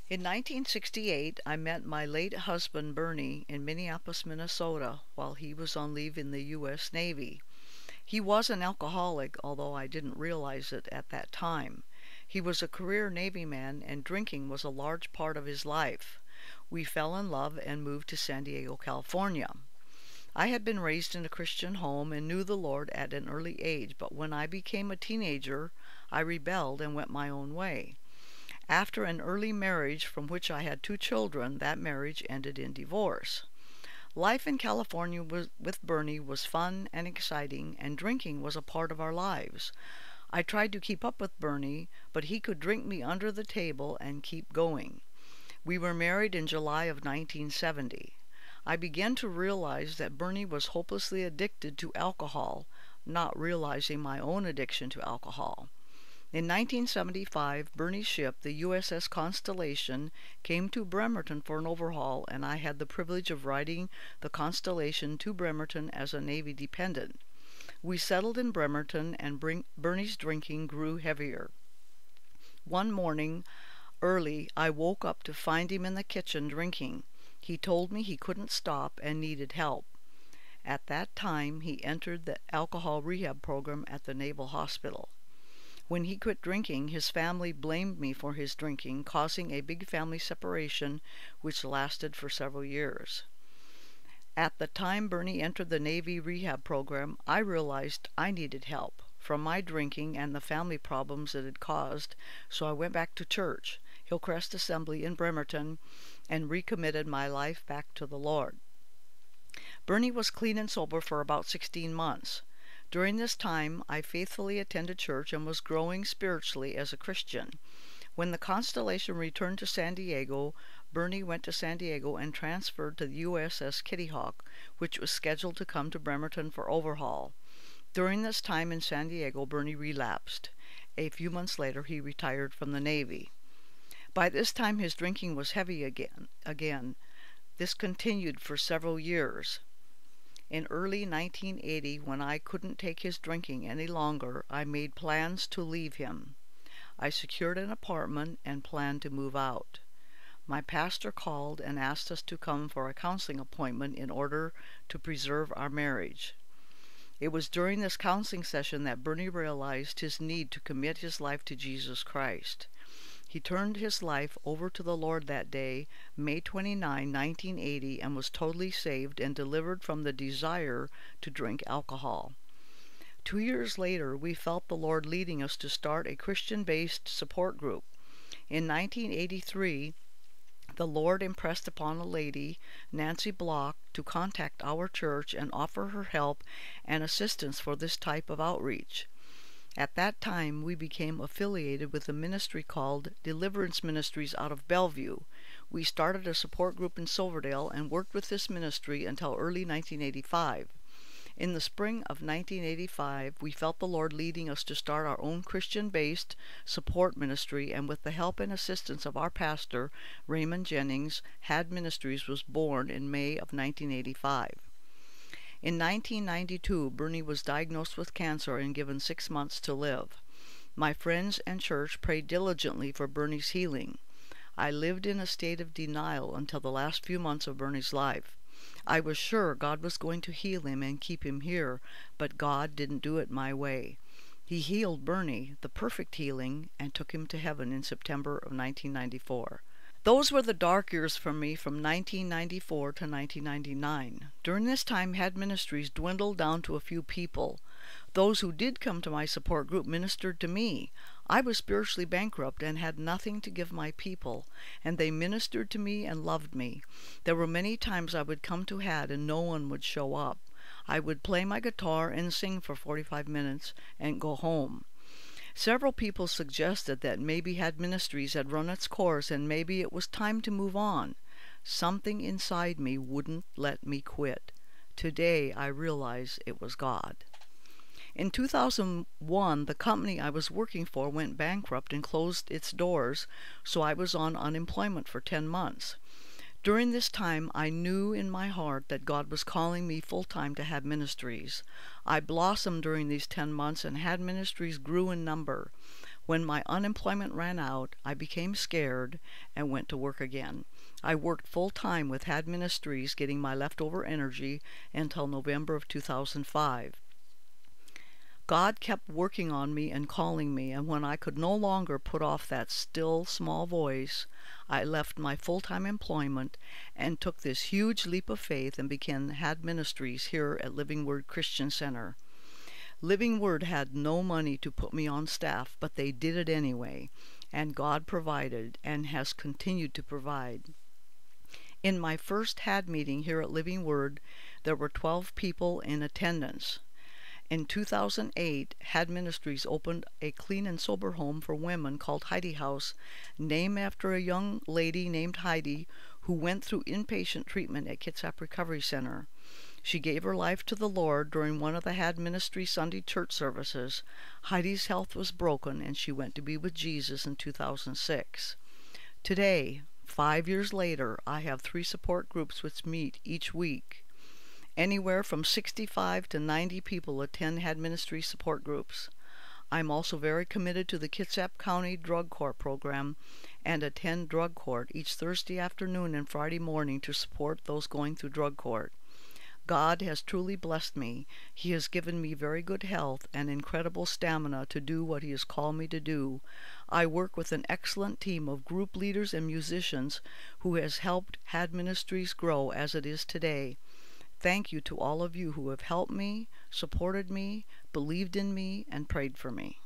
In 1968, I met my late husband Bernie in Minneapolis, Minnesota, while he was on leave in the U.S. Navy. He was an alcoholic, although I didn't realize it at that time. He was a career Navy man, and drinking was a large part of his life. We fell in love and moved to San Diego, California. I had been raised in a Christian home and knew the Lord at an early age, but when I became a teenager, I rebelled and went my own way. After an early marriage from which I had 2 children, that marriage ended in divorce. Life in California with Bernie was fun and exciting, and drinking was a part of our lives. I tried to keep up with Bernie, but he could drink me under the table and keep going. We were married in July of 1970. I began to realize that Bernie was hopelessly addicted to alcohol, not realizing my own addiction to alcohol. In 1975, Bernie's ship, the USS Constellation, came to Bremerton for an overhaul, and I had the privilege of riding the Constellation to Bremerton as a Navy dependent. We settled in Bremerton, and Bernie's drinking grew heavier. One morning, early, I woke up to find him in the kitchen drinking. He told me he couldn't stop and needed help. At that time, he entered the alcohol rehab program at the Naval Hospital. When he quit drinking, his family blamed me for his drinking, causing a big family separation which lasted for several years. At the time Bernie entered the Navy rehab program, I realized I needed help from my drinking and the family problems it had caused, so I went back to church, Hillcrest Assembly in Bremerton, and recommitted my life back to the Lord. Bernie was clean and sober for about 16 months. During this time, I faithfully attended church and was growing spiritually as a Christian. When the Constellation returned to San Diego, Bernie went to San Diego and transferred to the USS Kitty Hawk, which was scheduled to come to Bremerton for overhaul. During this time in San Diego, Bernie relapsed. A few months later, he retired from the Navy. By this time, his drinking was heavy again. This continued for several years. In early 1980, when I couldn't take his drinking any longer, I made plans to leave him. I secured an apartment and planned to move out. My pastor called and asked us to come for a counseling appointment in order to preserve our marriage. It was during this counseling session that Bernie realized his need to commit his life to Jesus Christ. He turned his life over to the Lord that day, May 29, 1980, and was totally saved and delivered from the desire to drink alcohol. 2 years later, we felt the Lord leading us to start a Christian-based support group. In 1983, the Lord impressed upon a lady, Nancy Block, to contact our church and offer her help and assistance for this type of outreach. At that time, we became affiliated with a ministry called Deliverance Ministries out of Bellevue. We started a support group in Silverdale and worked with this ministry until early 1985. In the spring of 1985, we felt the Lord leading us to start our own Christian-based support ministry, and with the help and assistance of our pastor, Raymond Jennings, Had Ministries was born in May of 1985. In 1992, Bernie was diagnosed with cancer and given 6 months to live. My friends and church prayed diligently for Bernie's healing. I lived in a state of denial until the last few months of Bernie's life. I was sure God was going to heal him and keep him here, but God didn't do it my way. He healed Bernie, the perfect healing, and took him to heaven in September of 1994. Those were the dark years for me from 1994 to 1999. During this time, Had Ministries dwindled down to a few people. Those who did come to my support group ministered to me. I was spiritually bankrupt and had nothing to give my people, and they ministered to me and loved me. There were many times I would come to Had and no one would show up. I would play my guitar and sing for 45 minutes and go home. Several people suggested that maybe Had Ministries had run its course and maybe it was time to move on. Something inside me wouldn't let me quit. Today I realize it was God. In 2001, the company I was working for went bankrupt and closed its doors, so I was on unemployment for 10 months. During this time, I knew in my heart that God was calling me full-time to Had Ministries. I blossomed during these 10 months, and Had Ministries grew in number. When my unemployment ran out, I became scared and went to work again. I worked full time with HAD Ministries, getting my leftover energy until November of 2005. God kept working on me and calling me, and when I could no longer put off that still small voice, I left my full-time employment and took this huge leap of faith and began HAD Ministries here at Living Word Christian Center. Living Word had no money to put me on staff, but they did it anyway, and God provided and has continued to provide. In my first HAD meeting here at Living Word, there were 12 people in attendance. In 2008, HAD Ministries opened a clean and sober home for women called Heidi House, named after a young lady named Heidi who went through inpatient treatment at Kitsap Recovery Center. She gave her life to the Lord during one of the HAD Ministry Sunday church services. Heidi's health was broken and she went to be with Jesus in 2006. Today, 5 years later, I have 3 support groups which meet each week. Anywhere from 65 to 90 people attend HAD Ministry support groups. I'm also very committed to the Kitsap County Drug Court program and attend drug court each Thursday afternoon and Friday morning to support those going through drug court. God has truly blessed me. He has given me very good health and incredible stamina to do what He has called me to do. I work with an excellent team of group leaders and musicians who has helped HAD Ministries grow as it is today. Thank you to all of you who have helped me, supported me, believed in me, and prayed for me.